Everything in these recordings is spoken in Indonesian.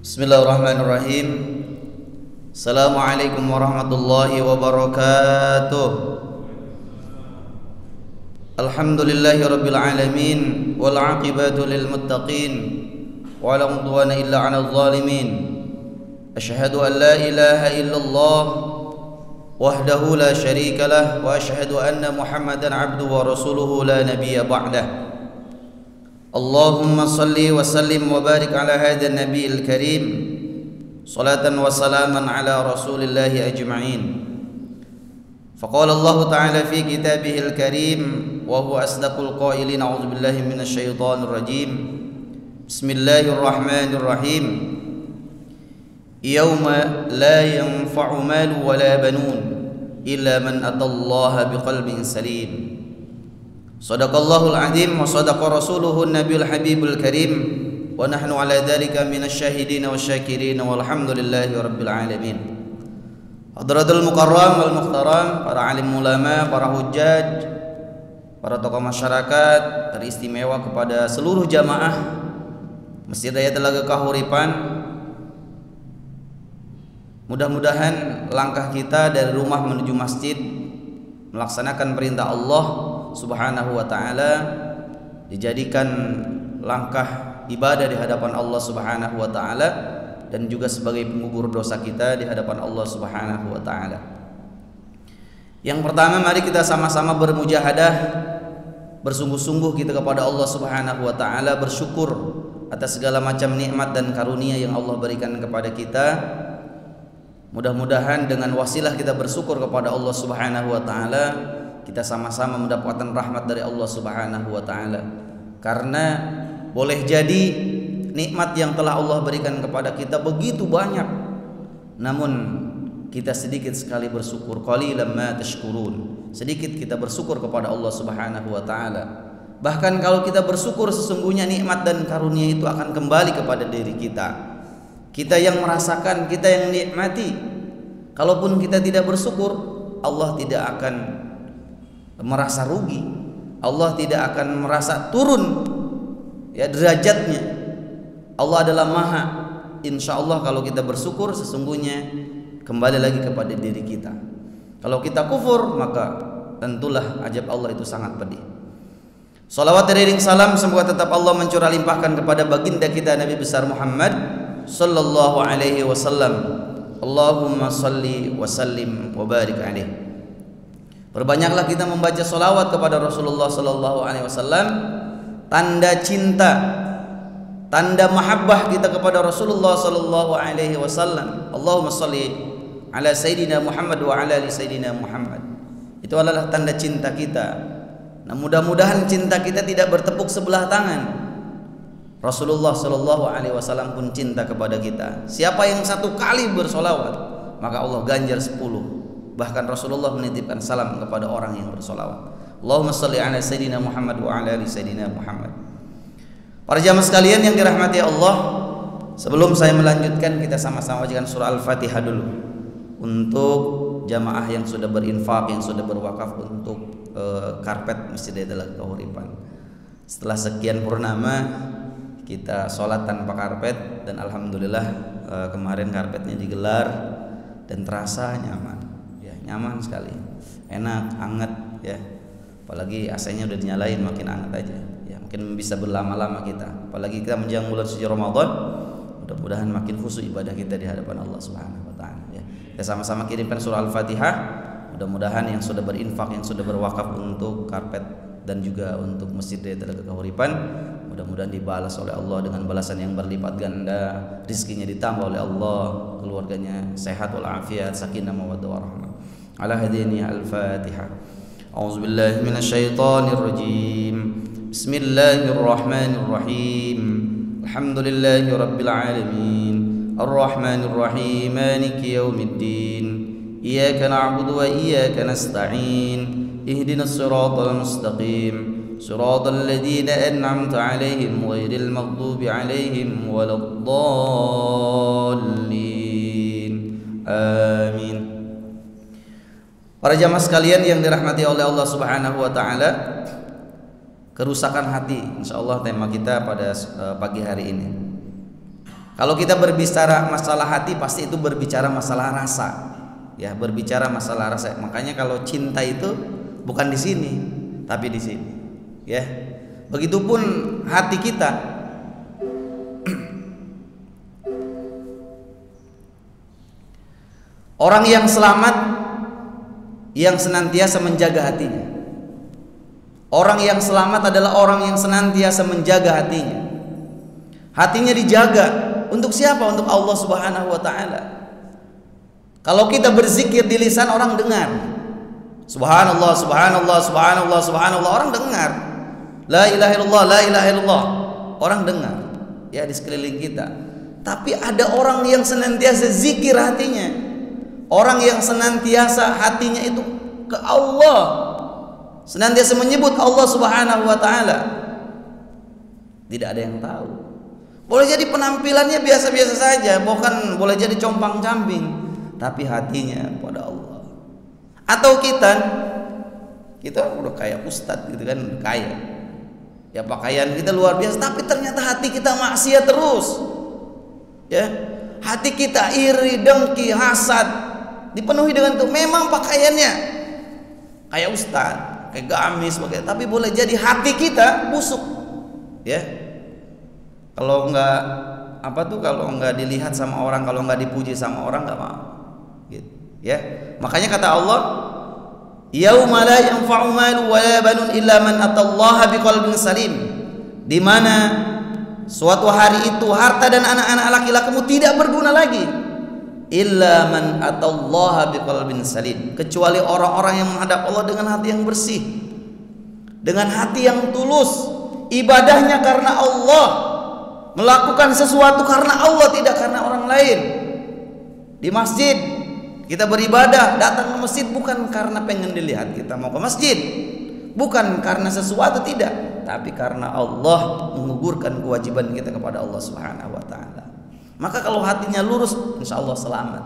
Bismillahirrahmanirrahim. Assalamualaikum warahmatullahi wabarakatuh. Alhamdulillahi rabbil alamin, wal aqibatu lil muttaqin, wa la udwana illa 'alal zalimin. Asyhadu an la ilaha illallah wahdahu la syarika lah, wa asyhadu anna Muhammadan 'abduhu wa rasuluhu la nabiyya ba'dah. Allahumma salli wa sallim wa barik ala hadha an-nabiyil karim, salatan wa salaman ala rasulillahi ajma'in. Faqala Allah ta'ala fi kitabihil karim wa huwa asdaqul qailin, a'udzu billahi minasy syaithanir rajim. Bismillahirrahmanirrahim. Yauma la yanfa'u malu wa la banun illa man atallaha biqalbin salim. Sadaqallahul azim wa sadaqa rasuluhun nabiyul habibul karim, wa nahnu ala dhalika minasy syahidin wasyakirin walhamdulillahi rabbil alamin. Hadratul mukarram wal muhtaram, para alim ulama, para hujjaj, para tokoh masyarakat, teristimewa kepada seluruh jamaah Masjid Raya Telaga Kahuripan. Mudah-mudahan langkah kita dari rumah menuju masjid melaksanakan perintah Allah Subhanahu wa ta'ala dijadikan langkah ibadah di hadapan Allah Subhanahu wa ta'ala, dan juga sebagai pengukur dosa kita di hadapan Allah Subhanahu wa ta'ala. Yang pertama, mari kita sama-sama bermujahadah, bersungguh-sungguh kita kepada Allah Subhanahu wa ta'ala, bersyukur atas segala macam nikmat dan karunia yang Allah berikan kepada kita. Mudah-mudahan dengan wasilah kita bersyukur kepada Allah Subhanahu wa ta'ala, kita sama-sama mendapatkan rahmat dari Allah Subhanahu wa ta'ala. Karena boleh jadi nikmat yang telah Allah berikan kepada kita begitu banyak, namun kita sedikit sekali bersyukur. Qalilan ma tashkurun. Sedikit kita bersyukur kepada Allah Subhanahu wa ta'ala. Bahkan kalau kita bersyukur, sesungguhnya nikmat dan karunia itu akan kembali kepada diri kita. Kita yang merasakan, kita yang nikmati. Kalaupun kita tidak bersyukur, Allah tidak akan merasa rugi. Allah tidak akan merasa turun ya derajatnya. Allah adalah maha. Insya Allah kalau kita bersyukur, sesungguhnya kembali lagi kepada diri kita. Kalau kita kufur, maka tentulah ajab Allah itu sangat pedih. Salawat dan salam semoga tetap Allah mencurah limpahkan kepada baginda kita Nabi besar Muhammad sallallahu alaihi wasallam. Allahumma salli wa sallim wa barik alaihi. Perbanyaklah kita membaca salawat kepada Rasulullah sallallahu alaihi wasallam, tanda cinta, tanda mahabbah kita kepada Rasulullah sallallahu alaihi wasallam. Allahumma salli ala sayyidina Muhammad wa ala ali sayyidina Muhammad. Itu adalah tanda cinta kita. Nah, mudah-mudahan cinta kita tidak bertepuk sebelah tangan. Rasulullah sallallahu alaihi wasallam pun cinta kepada kita. Siapa yang satu kali bersolawat, maka Allah ganjar 10. Bahkan Rasulullah menitipkan salam kepada orang yang bersolawat. Allahumma salli ala sayyidina Muhammad wa ala ali sayyidina Muhammad. Para jamaah sekalian yang dirahmati Allah, sebelum saya melanjutkan, kita sama-sama bacakan surah Al-Fatihah dulu untuk jamaah yang sudah berinfak, yang sudah berwakaf untuk karpet Masjid Raya Telaga Kahuripan. Setelah sekian purnama kita sholat tanpa karpet, dan alhamdulillah kemarin karpetnya digelar dan terasa nyaman. Nyaman sekali, enak, hangat ya. Apalagi AC-nya udah dinyalain, makin hangat aja ya. Mungkin bisa berlama-lama kita, apalagi kita menjelang bulan suci Ramadan. Mudah-mudahan makin khusyuk ibadah kita di hadapan Allah Subhanahu wa ta'ala ya. Kita sama-sama kirimkan surah Al-Fatihah. Mudah-mudahan yang sudah berinfak, yang sudah berwakaf untuk karpet dan juga untuk Masjid Raya Telaga Kahuripan, mudah-mudahan dibalas oleh Allah dengan balasan yang berlipat ganda, rizkinya ditambah oleh Allah, keluarganya sehat walafiat, sakinah mawaddah warahmah. Ala hadini al-Fatihah. A'udzu billahi minasyaitonir rajim. Bismillahirrahmanirrahim. Alhamdulillahi rabbil alamin. Arrahmanir rahim. Maliki yaumiddin. Iyyaka na'budu wa iyyaka nasta'in. Ihdinas siratal mustaqim. Siratal ladzina an'amta 'alaihim ghairil maghdubi 'alaihim waladdallin. Amin. Para jamaah sekalian yang dirahmati oleh Allah Subhanahu wa ta'ala, kerusakan hati, insyaallah tema kita pada pagi hari ini. Kalau kita berbicara masalah hati, pasti itu berbicara masalah rasa. Ya, berbicara masalah rasa. Makanya kalau cinta itu bukan di sini, tapi di sini. Ya. Begitupun hati kita. Orang yang selamat yang senantiasa menjaga hatinya. Orang yang selamat adalah orang yang senantiasa menjaga hatinya. Hatinya dijaga untuk siapa? Untuk Allah Subhanahu wa taala. Kalau kita berzikir di lisan, orang dengar. Subhanallah, subhanallah, subhanallah, subhanallah, orang dengar. La ilaha illallah, la ilaha illallah, orang dengar. Ya, di sekeliling kita. Tapi ada orang yang senantiasa zikir hatinya. Orang yang senantiasa hatinya itu ke Allah, senantiasa menyebut Allah Subhanahu wa taala. Tidak ada yang tahu. Boleh jadi penampilannya biasa-biasa saja, bukan boleh jadi compang-camping, tapi hatinya pada Allah. Atau kita udah kayak ustadz gitu kan, kaya. Ya pakaian kita luar biasa, tapi ternyata hati kita maksiat terus. Ya, hati kita iri, dengki, hasad, dipenuhi dengan itu. Memang pakaiannya kayak ustadz, kayak gamis, tapi boleh jadi hati kita busuk. Ya. Kalau kalau nggak dilihat sama orang, kalau nggak dipuji sama orang, nggak mau. Gitu. Ya, makanya kata Allah, yauma la yanfa'u malu wa la banun illa man atallaha biqalbin salim. Di mana suatu hari itu harta dan anak-anak laki-lakimu tidak berguna lagi, illa man atallaha biqalbin salim, kecuali orang-orang yang menghadap Allah dengan hati yang bersih, dengan hati yang tulus, ibadahnya karena Allah, melakukan sesuatu karena Allah, tidak karena orang lain. Di masjid kita beribadah, datang ke masjid bukan karena pengen dilihat kita mau ke masjid, bukan karena sesuatu, tidak, tapi karena Allah menggugurkan kewajiban kita kepada Allah Subhanahu wa taala. Maka kalau hatinya lurus, insya Allah selamat.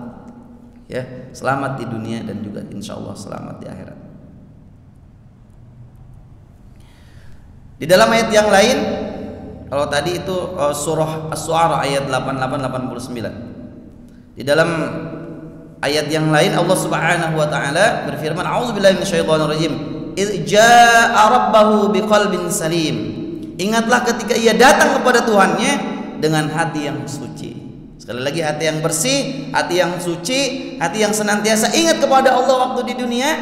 Ya, selamat di dunia dan juga insya Allah selamat di akhirat. Di dalam ayat yang lain, kalau tadi itu surah Asy-Syu'ara ayat 88-89. Di dalam ayat yang lain Allah Subhanahu wa taala berfirman, a'udzubillahi minasyaitonir rajim. Idz jaa'a rabbahu biqalbin salim. Ingatlah ketika ia datang kepada Tuhannya dengan hati yang suci. Sekali lagi, hati yang bersih, hati yang suci, hati yang senantiasa ingat kepada Allah waktu di dunia,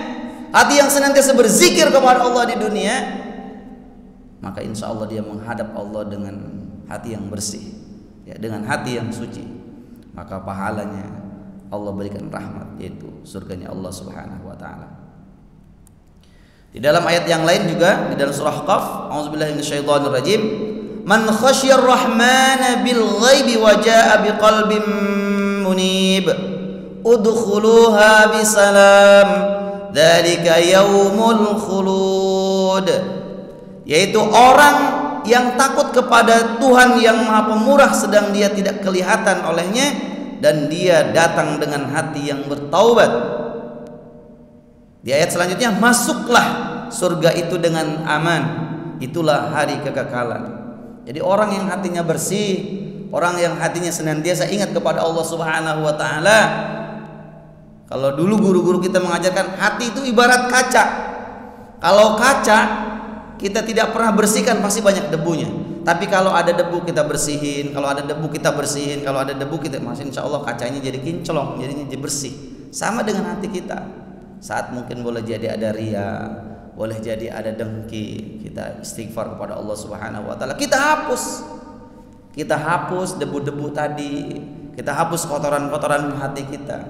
hati yang senantiasa berzikir kepada Allah di dunia. Maka insya Allah dia menghadap Allah dengan hati yang bersih, ya, dengan hati yang suci. Maka pahalanya Allah berikan rahmat, yaitu surganya Allah Subhanahu wa taala. Di dalam ayat yang lain juga, di dalam surah Qaf, a'udzubillahi minasyaitonir rajim, man khasyar rahmana bil ghaibi wa jaa'a biqalbin munib udkhuluha bisalam dzalika yaumul khulud. Yaitu orang yang takut kepada Tuhan yang Maha Pemurah sedang dia tidak kelihatan olehnya, dan dia datang dengan hati yang bertaubat. Di ayat selanjutnya, masuklah surga itu dengan aman, itulah hari kekekalan. Jadi orang yang hatinya bersih, orang yang hatinya senantiasa ingat kepada Allah Subhanahu wa taala. Kalau dulu guru-guru kita mengajarkan, hati itu ibarat kaca. Kalau kaca kita tidak pernah bersihkan, pasti banyak debunya. Tapi kalau ada debu kita bersihin, kalau ada debu kita bersihin, kalau ada debu kita, masih insya Allah kacanya jadi kinclong, jadinya jadi bersih. Sama dengan hati kita. Saat mungkin boleh jadi ada ria, boleh jadi ada dengki, kita istighfar kepada Allah Subhanahu wa taala. Kita hapus debu-debu tadi, kita hapus kotoran-kotoran hati kita,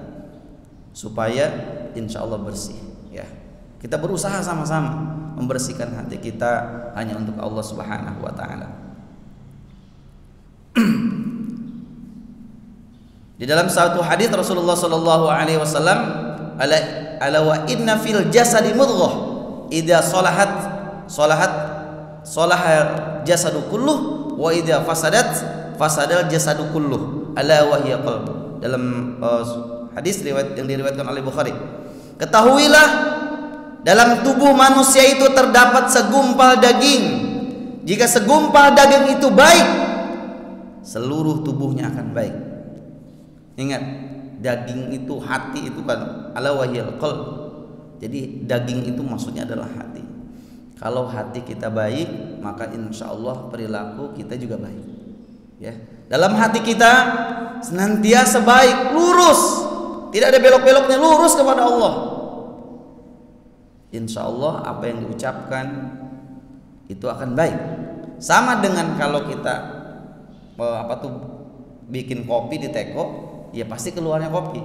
supaya insya Allah bersih. Ya, kita berusaha sama-sama membersihkan hati kita hanya untuk Allah Subhanahu wa taala. Di dalam satu hadis Rasulullah sallallahu alaihi wasallam, ala wa inna fil jasadi mudghah idza salahat jasadu kulluh wa idza fasadal jasadu kulluh ala wa hiya qalb. Dalam hadis riwayat yang diriwayatkan oleh Bukhari, ketahuilah dalam tubuh manusia itu terdapat segumpal daging. Jika segumpal daging itu baik, seluruh tubuhnya akan baik. Ingat, daging itu, hati itu kan ala wahyal qalb. Jadi daging itu maksudnya adalah hati. Kalau hati kita baik, maka insya Allah perilaku kita juga baik. Ya, dalam hati kita senantiasa baik, lurus, tidak ada belok-beloknya, lurus kepada Allah. Insya Allah apa yang diucapkan itu akan baik. Sama dengan kalau kita bikin kopi di teko, ya pasti keluarnya kopi.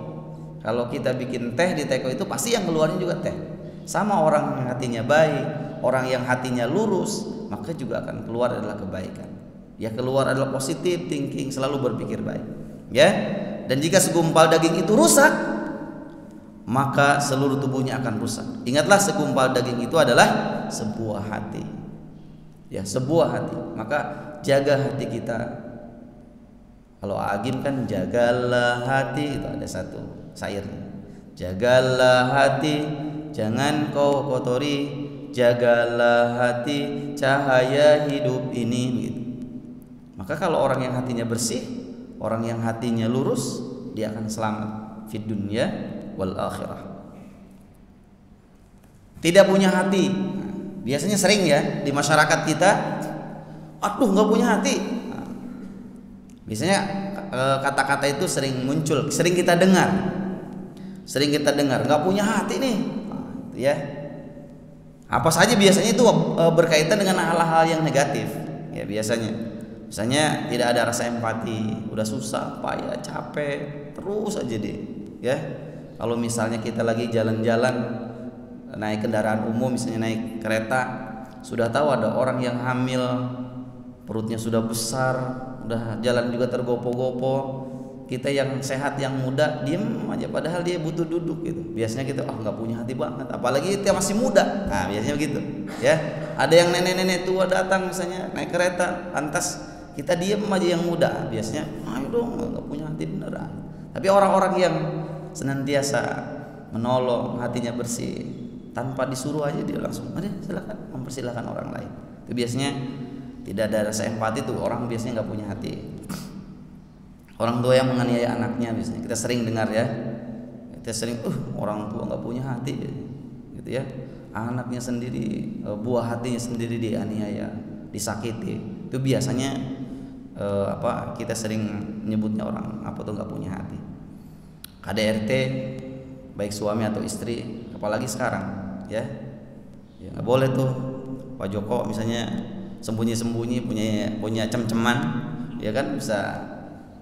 Kalau kita bikin teh di teko itu pasti yang keluarnya juga teh. Sama orang yang hatinya baik, orang yang hatinya lurus, maka juga akan keluar adalah kebaikan. Ya, keluar adalah positive thinking, selalu berpikir baik. Ya. Dan jika segumpal daging itu rusak, maka seluruh tubuhnya akan rusak. Ingatlah, segumpal daging itu adalah sebuah hati. Ya, sebuah hati. Maka jaga hati kita. Kalau Agim kan jagalah hati, itu ada satu syairnya. Jagalah hati, jangan kau kotori. Jagalah hati, cahaya hidup ini, begitu. Maka kalau orang yang hatinya bersih, orang yang hatinya lurus, dia akan selamat fid dunya wal akhirah. Tidak punya hati, biasanya sering ya di masyarakat kita, aduh nggak punya hati. Biasanya kata-kata itu sering muncul, sering kita dengar, nggak punya hati nih, ya. Apa saja biasanya itu berkaitan dengan hal-hal yang negatif, ya biasanya. Misalnya tidak ada rasa empati, udah susah, payah, capek, terus aja deh, ya. Kalau misalnya kita lagi jalan-jalan naik kendaraan umum, misalnya naik kereta, sudah tahu ada orang yang hamil, perutnya sudah besar, udah jalan juga tergopo-gopo. Kita yang sehat, yang muda, diem aja, padahal dia butuh duduk gitu. Biasanya kita nggak punya hati banget, apalagi dia masih muda. Nah, biasanya begitu, ya. Ada yang nenek-nenek tua datang misalnya naik kereta, lantas kita diem aja yang muda. Biasanya, ayo dong, nggak punya hati beneran. Tapi orang-orang yang senantiasa menolong, hatinya bersih, tanpa disuruh aja dia langsung, ada silakan, mempersilahkan orang lain. Itu biasanya tidak ada rasa empati tuh, orang biasanya nggak punya hati. Orang tua yang menganiaya anaknya, biasanya kita sering dengar ya, kita sering orang tua nggak punya hati, gitu ya. Anaknya sendiri, buah hatinya sendiri dianiaya, disakiti. Itu biasanya kita sering menyebutnya orang apa tuh nggak punya hati. KDRT, baik suami atau istri, apalagi sekarang, ya nggak boleh tuh Pak Joko misalnya sembunyi-sembunyi punya cem-ceman, ya kan, bisa.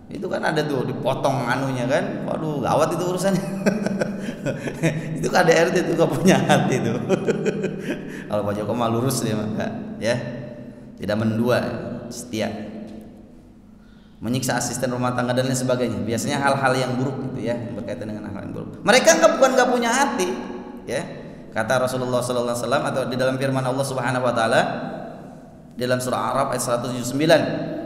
Itu kan ada tuh dipotong anunya kan, waduh gawat itu urusannya. Itu KDRT itu gak punya hati tuh. Kalau Pak Joko mah lurus dia maka, ya, tidak mendua, setia. Menyiksa asisten rumah tangga dan lain sebagainya. Biasanya hal-hal yang buruk gitu ya, berkaitan dengan hal yang buruk. Mereka bukan gak punya hati, ya. Kata Rasulullah sallallahu alaihi wasallam atau di dalam firman Allah Subhanahu wa taala dalam surah Araf ayat 179.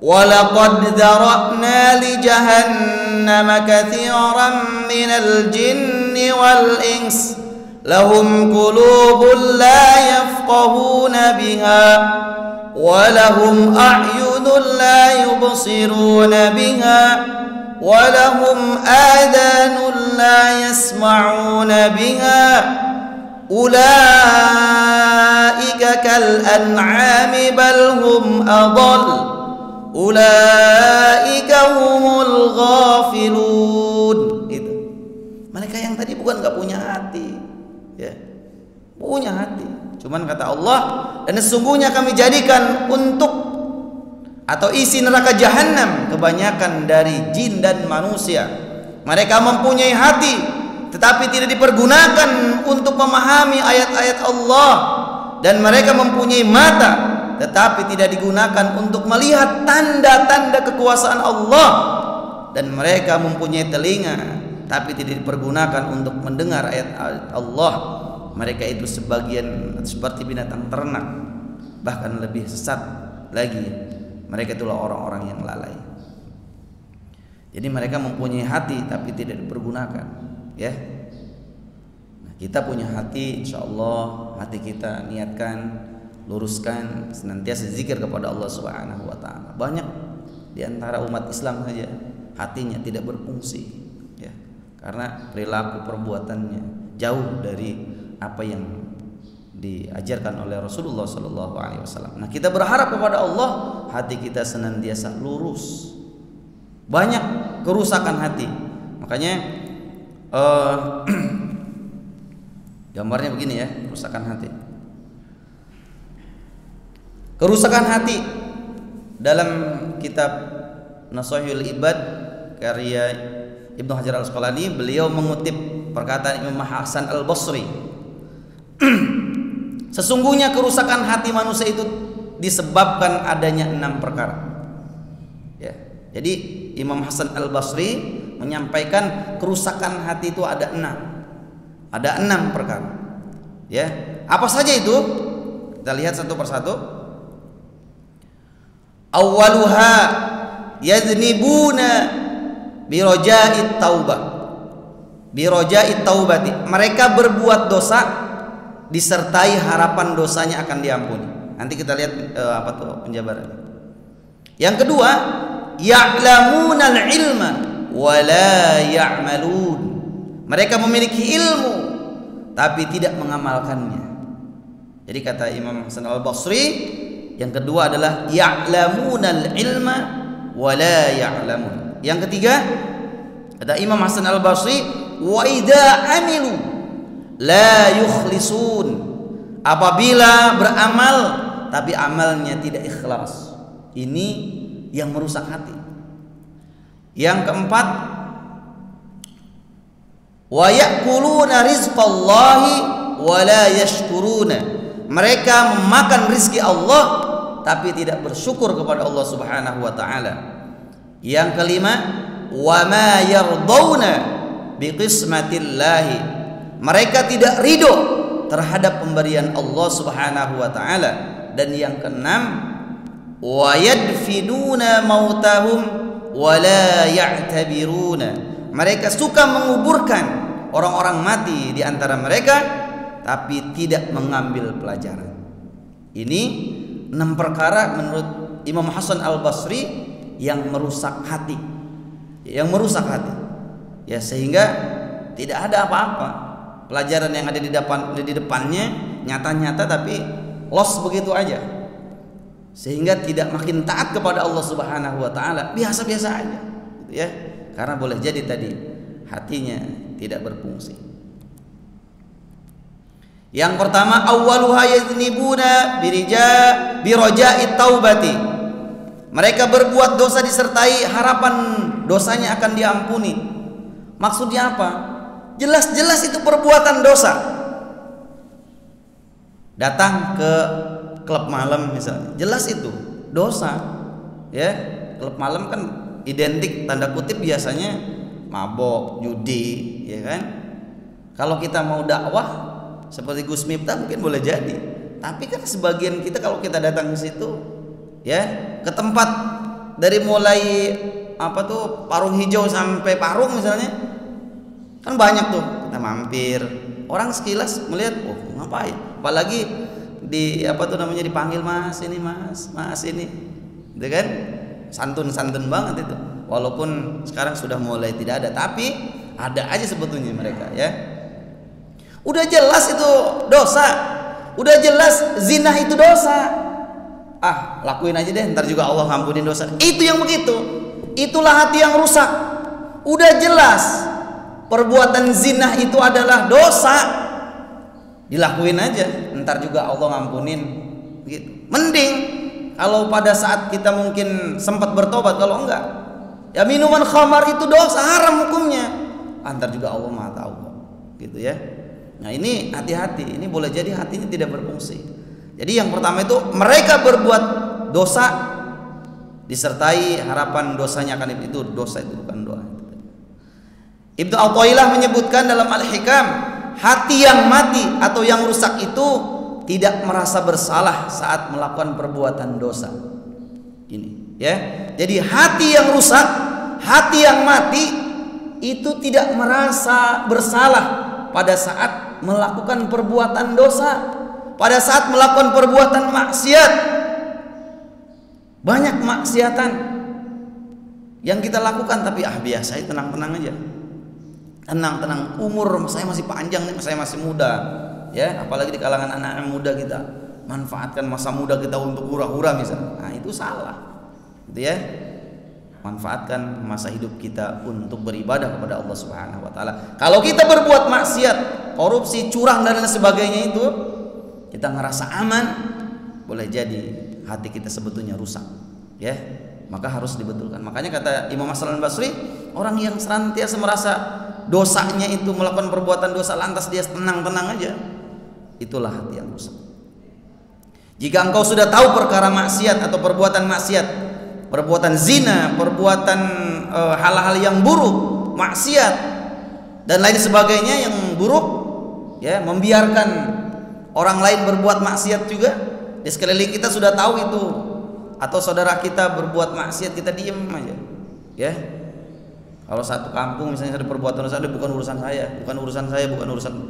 وَلَقَدْ ذَرَأْنَا لِجَهَنَّمَ كَثِيرًا مِنَ الْجِنِّ وَالْإِنسِ لَهُمْ قُلُوبٌ لَا يَفْقَهُونَ بِهَا وَلَهُمْ أَعْيُنٌ لَا يُبْصِرُونَ بِهَا وَلَهُمْ آذَانٌ لَا يَسْمَعُونَ بِهَا أُولَئِكَ كَالْأَنْعَامِ بَلْ هُمْ أَضَلُّ Ulaika humul ghafilun. Gitu. Mereka yang tadi bukan nggak punya hati, ya, punya hati. Cuman kata Allah, dan sesungguhnya kami jadikan untuk atau isi neraka jahanam kebanyakan dari jin dan manusia. Mereka mempunyai hati, tetapi tidak dipergunakan untuk memahami ayat-ayat Allah, dan mereka mempunyai mata, tetapi tidak digunakan untuk melihat tanda-tanda kekuasaan Allah, dan mereka mempunyai telinga tapi tidak dipergunakan untuk mendengar ayat-ayat Allah. Mereka itu sebagian seperti binatang ternak, bahkan lebih sesat lagi. Mereka itulah orang-orang yang lalai. Jadi mereka mempunyai hati tapi tidak dipergunakan, ya. Nah, kita punya hati, insya Allah hati kita niatkan, luruskan, senantiasa zikir kepada Allah Subhanahu wa taala. Banyak di antara umat Islam saja hatinya tidak berfungsi, ya, karena perilaku perbuatannya jauh dari apa yang diajarkan oleh Rasulullah Sallallahu Alaihi Wasallam. Nah, kita berharap kepada Allah hati kita senantiasa lurus. Banyak kerusakan hati, makanya gambarnya begini ya, kerusakan hati. Kerusakan hati dalam kitab Nashihul Ibad karya Ibnu Hajar Al-Asqalani, beliau mengutip perkataan Imam Hasan Al-Basri. Sesungguhnya kerusakan hati manusia itu disebabkan adanya 6 perkara. Ya. Jadi Imam Hasan Al-Basri menyampaikan kerusakan hati itu ada 6. Ada 6 perkara. Ya. Apa saja itu? Kita lihat satu persatu. Awwaluha yadhnibuna biroja'it taubah. Biroja'it taubati. Mereka berbuat dosa disertai harapan dosanya akan diampuni. Nanti kita lihat apa tuh penjabarannya. Yang kedua, ya'lamunal ilma wa la ya'malun. Mereka memiliki ilmu tapi tidak mengamalkannya. Jadi kata Imam Hasan Al-Basri, yang kedua adalah ya'lamunal ilma wa la ya'lamun. Yang ketiga, kata Imam Hasan Al-Basri, wa idza amilu la yukhlisun. Apabila beramal tapi amalnya tidak ikhlas, ini yang merusak hati. Yang keempat, wa ya'kuluna rizqallahi wa la yashkuruna. Mereka memakan rizki Allah tapi tidak bersyukur kepada Allah Subhanahu wa taala. Yang kelima, wa ma yardawna biqismatillahi. Mereka tidak ridho terhadap pemberian Allah Subhanahu wa taala. Dan yang keenam, wa yadfinuna mautahum wa la ya'tabiruna. Mereka suka menguburkan orang-orang mati di antara mereka tapi tidak mengambil pelajaran. Ini 6 perkara menurut Imam Hasan Al-Basri yang merusak hati. Yang merusak hati. Ya, sehingga tidak ada apa-apa. Pelajaran yang ada di depannya nyata-nyata tapi lost begitu aja. Sehingga tidak makin taat kepada Allah Subhanahu wa taala, biasa-biasa aja, gitu ya. Karena boleh jadi tadi hatinya tidak berfungsi. Yang pertama, awwaluha yadhnibuna biroja'it taubati. Mereka berbuat dosa disertai harapan dosanya akan diampuni. Maksudnya apa? Jelas-jelas itu perbuatan dosa. Datang ke klub malam misalnya, jelas itu dosa. Ya, klub malam kan identik tanda kutip biasanya mabok, judi, ya kan? Kalau kita mau dakwah seperti Gus Miftah mungkin boleh jadi. Tapi kan sebagian kita kalau kita datang ke situ, ya, ke tempat dari mulai apa tuh Parung Hijau sampai Parung misalnya, kan banyak tuh kita mampir. Orang sekilas melihat, oh ngapain? Apalagi di apa tuh namanya dipanggil mas ini, mas ini, gitu kan? Santun-santun banget itu. Walaupun sekarang sudah mulai tidak ada, tapi ada aja sebetulnya mereka, ya. Udah jelas itu dosa, udah jelas zina itu dosa. Ah, lakuin aja deh, ntar juga Allah ngampunin dosa. Itu yang begitu. Itulah hati yang rusak. Udah jelas perbuatan zina itu adalah dosa, dilakuin aja, ntar juga Allah ngampunin. Gitu. Mending kalau pada saat kita mungkin sempat bertobat, kalau enggak, ya minuman khamar itu dosa, haram hukumnya. Ntar juga Allah Maha tahu, gitu ya. Nah ini hati-hati, ini boleh jadi hatinya tidak berfungsi. Jadi yang pertama itu mereka berbuat dosa disertai harapan dosanya akan itu dosa, itu bukan doa. Ibnu Athaillah menyebutkan dalam Al-Hikam, hati yang mati atau yang rusak itu tidak merasa bersalah saat melakukan perbuatan dosa. Ini, ya. Jadi hati yang rusak, hati yang mati itu tidak merasa bersalah pada saat melakukan perbuatan dosa, pada saat melakukan perbuatan maksiat. Banyak maksiatan, yang kita lakukan, tapi biasa, tenang-tenang aja. Tenang, umur saya masih panjang nih, saya masih muda. Ya, apalagi di kalangan anak-anak muda kita. Manfaatkan masa muda kita untuk hura-hura misalnya. Nah, itu salah. Gitu ya. Manfaatkan masa hidup kita untuk beribadah kepada Allah Subhanahu wa taala. Kalau kita berbuat maksiat, korupsi, curang dan lain sebagainya itu, kita ngerasa aman, boleh jadi hati kita sebetulnya rusak. Ya. Maka harus dibetulkan. Makanya kata Imam Hasan al-Basri, orang yang senantiasa merasa dosanya itu melakukan perbuatan dosa lantas dia tenang-tenang aja, itulah hati yang rusak. Jika engkau sudah tahu perkara maksiat atau perbuatan maksiat, perbuatan zina, perbuatan hal-hal yang buruk, maksiat dan lain sebagainya yang buruk, ya, membiarkan orang lain berbuat maksiat juga, di sekeliling kita sudah tahu itu, atau saudara kita berbuat maksiat, kita diem aja, ya. Kalau satu kampung misalnya ada perbuatan dosa, bukan urusan saya.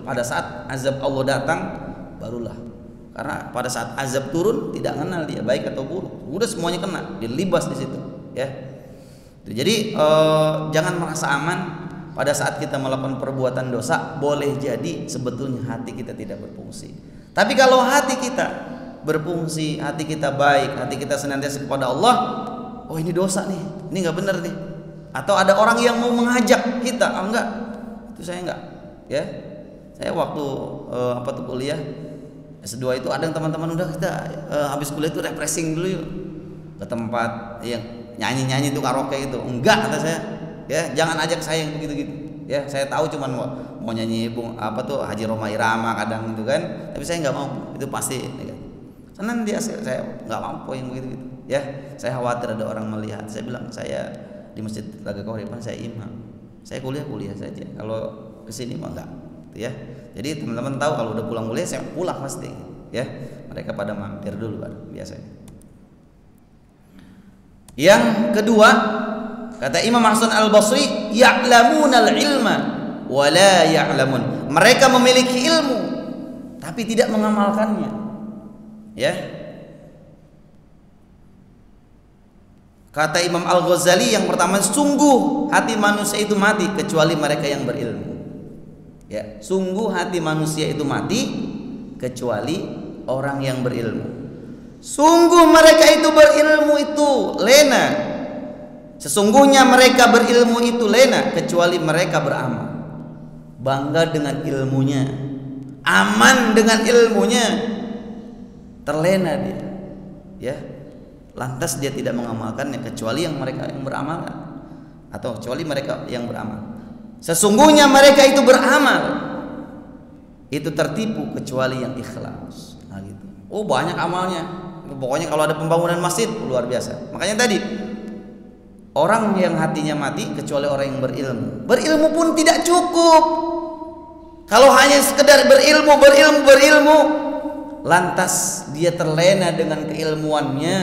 Pada saat azab Allah datang, barulah. Karena pada saat azab turun tidak kenal dia baik atau buruk, udah semuanya kena, dilibas di situ, ya. Jadi jangan merasa aman pada saat kita melakukan perbuatan dosa. Boleh jadi sebetulnya hati kita tidak berfungsi. Tapi kalau hati kita berfungsi, hati kita baik, hati kita senantiasa kepada Allah, oh ini dosa nih, ini nggak benar nih. Atau ada orang yang mau mengajak kita, enggak, itu saya enggak, ya. Saya waktu kuliah S2 itu ada yang teman-teman udah kita habis kuliah itu refreshing dulu yuk ke tempat yang nyanyi-nyanyi itu karaoke itu. Enggak, kata saya, ya jangan ajak saya yang begitu-gitu, ya. Saya tahu cuman mau nyanyi Haji Roma Irama kadang itu kan, tapi saya nggak mau, itu pasti negatif. Senantiasa saya nggak mampu yang begitu, ya. Saya khawatir ada orang melihat. Saya bilang, saya di Masjid Telaga Kahuripan saya imam, saya kuliah saja, kalau kesini mah enggak, gitu ya. Jadi teman-teman tahu kalau udah pulang kuliah saya pulang pasti, ya. Mereka pada mampir dulu biasanya. Yang kedua, kata Imam Hasan al-Basri, ya'lamunal ilma wa la ya'lamun. Mereka memiliki ilmu tapi tidak mengamalkannya. Ya, kata Imam Al-Ghazali yang pertama, sungguh hati manusia itu mati kecuali mereka yang berilmu. Ya, sungguh hati manusia itu mati kecuali orang yang berilmu. Sungguh mereka itu berilmu itu lena. Sesungguhnya mereka berilmu itu lena kecuali mereka beramal. Bangga dengan ilmunya, aman dengan ilmunya, terlena dia, ya. Lantas dia tidak mengamalkannya kecuali yang mereka yang beramalkan, atau kecuali mereka yang beramal. Sesungguhnya mereka itu beramal, itu tertipu kecuali yang ikhlas. Nah, gitu. Oh, banyak amalnya. Pokoknya kalau ada pembangunan masjid luar biasa. Makanya tadi orang yang hatinya mati kecuali orang yang berilmu. Berilmu pun tidak cukup. Kalau hanya sekedar berilmu, lantas dia terlena dengan keilmuannya,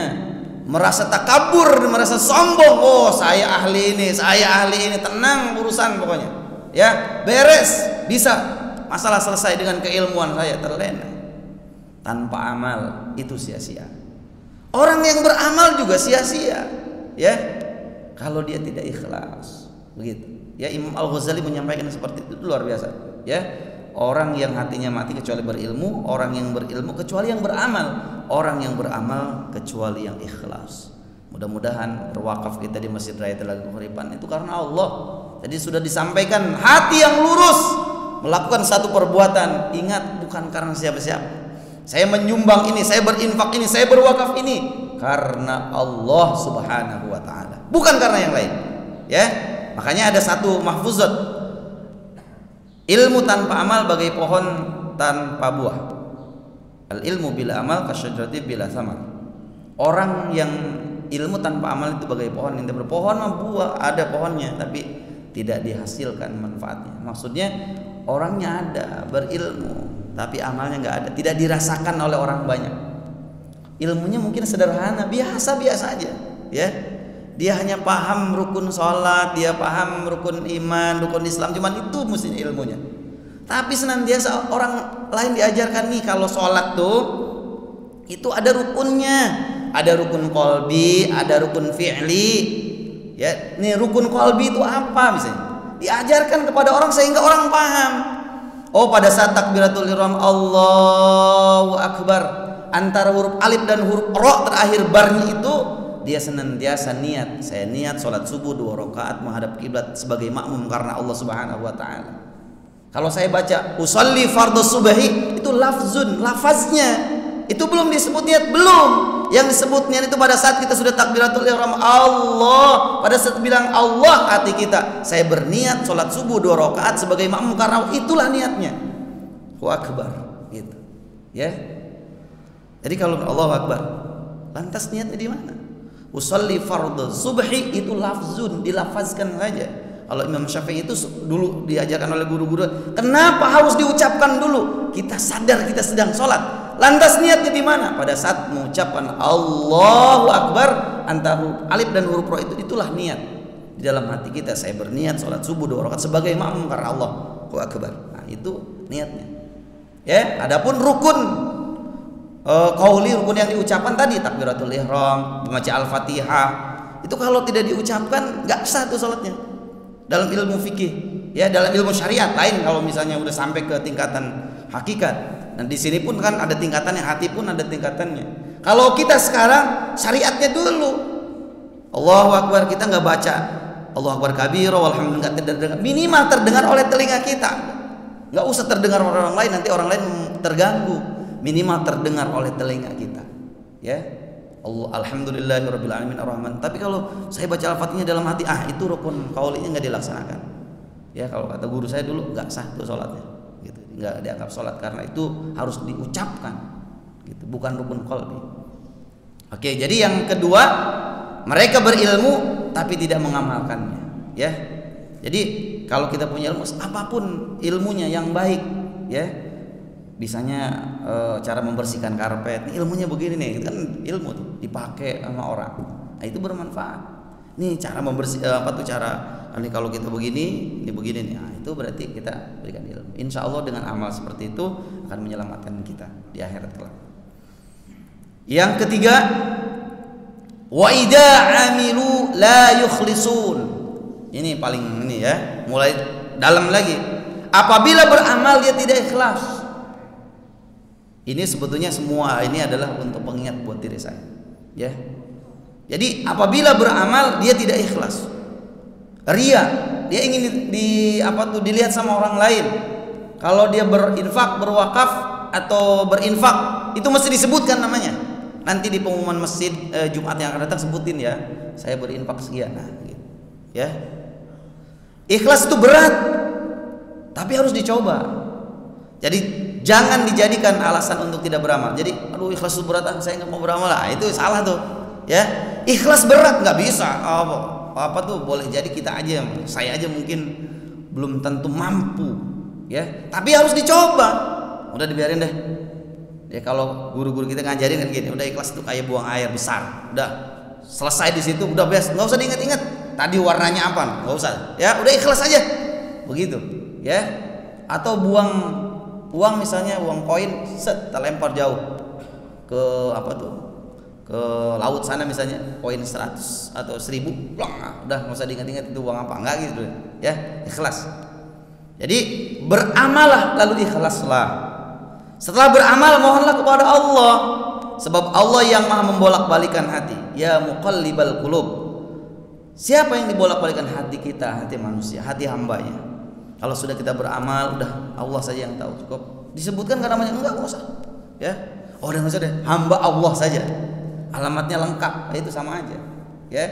merasa takabur, merasa sombong. Oh, saya ahli ini, tenang urusan pokoknya, ya, beres, bisa, masalah selesai dengan keilmuan saya. Terlena tanpa amal, itu sia-sia. Orang yang beramal juga sia-sia, ya, kalau dia tidak ikhlas, begitu, ya. Imam Al-Ghazali menyampaikan seperti itu, luar biasa, ya. Orang yang hatinya mati kecuali berilmu, orang yang berilmu kecuali yang beramal, orang yang beramal kecuali yang ikhlas. Mudah-mudahan berwakaf kita di Masjid Raya Telaga Kahuripan itu karena Allah. Jadi sudah disampaikan, hati yang lurus melakukan satu perbuatan, ingat, bukan karena siapa-siapa. Saya menyumbang ini, saya berinfak ini, saya berwakaf ini karena Allah Subhanahu wa taala, bukan karena yang lain, ya. Makanya ada satu mahfuzat, ilmu tanpa amal bagai pohon tanpa buah. Al ilmu bila amal kasyajarati bila samar. Orang yang ilmu tanpa amal itu bagai pohon yang berpohon mah buah, ada pohonnya tapi tidak dihasilkan manfaatnya. Maksudnya orangnya ada, berilmu tapi amalnya nggak ada, tidak dirasakan oleh orang banyak. Ilmunya mungkin sederhana, biasa-biasa aja, ya. Dia hanya paham rukun sholat, dia paham rukun iman, rukun Islam, cuman itu mesti ilmunya. Tapi senantiasa orang lain diajarkan nih, kalau sholat tuh itu ada rukunnya, ada rukun qalbi, ada rukun fi'li, Ya, nih rukun qalbi itu apa misalnya? Diajarkan kepada orang sehingga orang paham. Oh, pada saat takbiratul ihram Allahu akbar, antara huruf alif dan huruf ro terakhir barnya itu dia senantiasa niat, saya niat sholat subuh 2 rakaat menghadap kiblat sebagai makmum karena Allah Subhanahu wa taala. Kalau saya baca usolli fardhu subhi, itu lafzun, lafaznya itu belum disebut niat, belum. Yang disebut niat itu pada saat kita sudah takbiratul ihram Allah, pada saat bilang Allah hati kita, saya berniat sholat subuh 2 rakaat sebagai makmum karena itulah niatnya. Allahu akbar gitu. Ya. Jadi kalau Allahu akbar, lantas niatnya di mana? Usolli fardhu subhi itu lafzun, dilafazkan saja. Kalau Imam Syafi'i itu dulu diajarkan oleh guru-guru, kenapa harus diucapkan dulu? Kita sadar kita sedang sholat. Lantas niatnya di mana? Pada saat mengucapkan Allahu Akbar, antara alif dan huruf ro itu itulah niat di dalam hati kita. Saya berniat sholat subuh 2 rakaat sebagai makmum karena Allah. Allahu Akbar. Nah, itu niatnya. Ya, adapun rukun qauli, rukun yang diucapkan tadi takbiratul ihram, membaca Al-Fatihah, itu kalau tidak diucapkan nggak sah tuh sholatnya. Dalam ilmu fikih, ya dalam ilmu syariat lain kalau misalnya udah sampai ke tingkatan hakikat. Dan di sini pun kan ada tingkatannya, hati pun ada tingkatannya. Kalau kita sekarang syariatnya dulu, Allahu Akbar, kita nggak baca Allahu Akbar kabir, walhamdulillah, nggak terdengar, minimal terdengar oleh telinga kita. Nggak usah terdengar oleh orang lain, nanti orang lain terganggu. Minimal terdengar oleh telinga kita. Ya. Alhamdulillahirabbil alamin arrahman. Tapi kalau saya baca Al-Fatihah dalam hati, itu rukun qaulinya nggak dilaksanakan. Ya, kalau kata guru saya dulu nggak sah tuh sholatnya, gitu. Nggak dianggap sholat karena itu harus diucapkan, gitu. Bukan rukun qalbi. Oke, jadi yang kedua, mereka berilmu tapi tidak mengamalkannya. Ya, jadi kalau kita punya ilmu, apapun ilmunya yang baik, ya. Bisanya cara membersihkan karpet, ilmunya begini nih, kan ilmu tuh dipakai sama orang, nah itu bermanfaat. Nih cara cara ini kalau kita begini, ini begini nih, nah, itu berarti kita berikan ilmu. Insya Allah dengan amal seperti itu akan menyelamatkan kita di akhirat kelak. Yang ketiga, wa idza amilu la yukhlisun. Ini paling ini ya, mulai dalam lagi. Apabila beramal dia tidak ikhlas. Ini sebetulnya semua ini adalah untuk pengingat buat diri saya, ya. Jadi apabila beramal dia tidak ikhlas, ria, dia ingin dilihat sama orang lain. Kalau dia berinfak, berwakaf atau berinfak, itu mesti disebutkan namanya. Nanti di pengumuman masjid Jumat yang akan datang sebutin ya, saya berinfak sekian, nah, gitu. Ya. Ikhlas itu berat, tapi harus dicoba. Jadi jangan dijadikan alasan untuk tidak beramal. Jadi, aduh ikhlas itu berat, saya nggak mau beramal lah. Itu salah tuh, ya. Ikhlas berat nggak bisa. Apa tuh boleh jadi kita aja, saya aja mungkin belum tentu mampu, ya. Tapi harus dicoba. Udah dibiarin deh. Ya kalau guru-guru kita ngajarin kan gini, udah ikhlas itu kayak buang air besar. Udah selesai di situ, udah beres, nggak usah diingat-ingat. Tadi warnanya apa? Nggak usah. Ya, udah ikhlas aja. Begitu, ya. Atau buang uang, misalnya uang koin terlempar jauh ke ke laut sana misalnya, koin 100 atau 1000 plong, udah nggak usah diingat-ingat itu uang apa, enggak gitu ya, ikhlas. Jadi beramallah lalu ikhlaslah. Setelah beramal mohonlah kepada Allah, sebab Allah yang maha membolak-balikan hati. Ya muqallibal qulub, siapa yang dibolak-balikan hati kita, hati manusia, hati hambanya. Kalau sudah kita beramal, udah Allah saja yang tahu, cukup disebutkan kan namanya, enggak usah, ya. Oh, udah nggak usah deh, hamba Allah saja, alamatnya lengkap, itu sama aja, ya.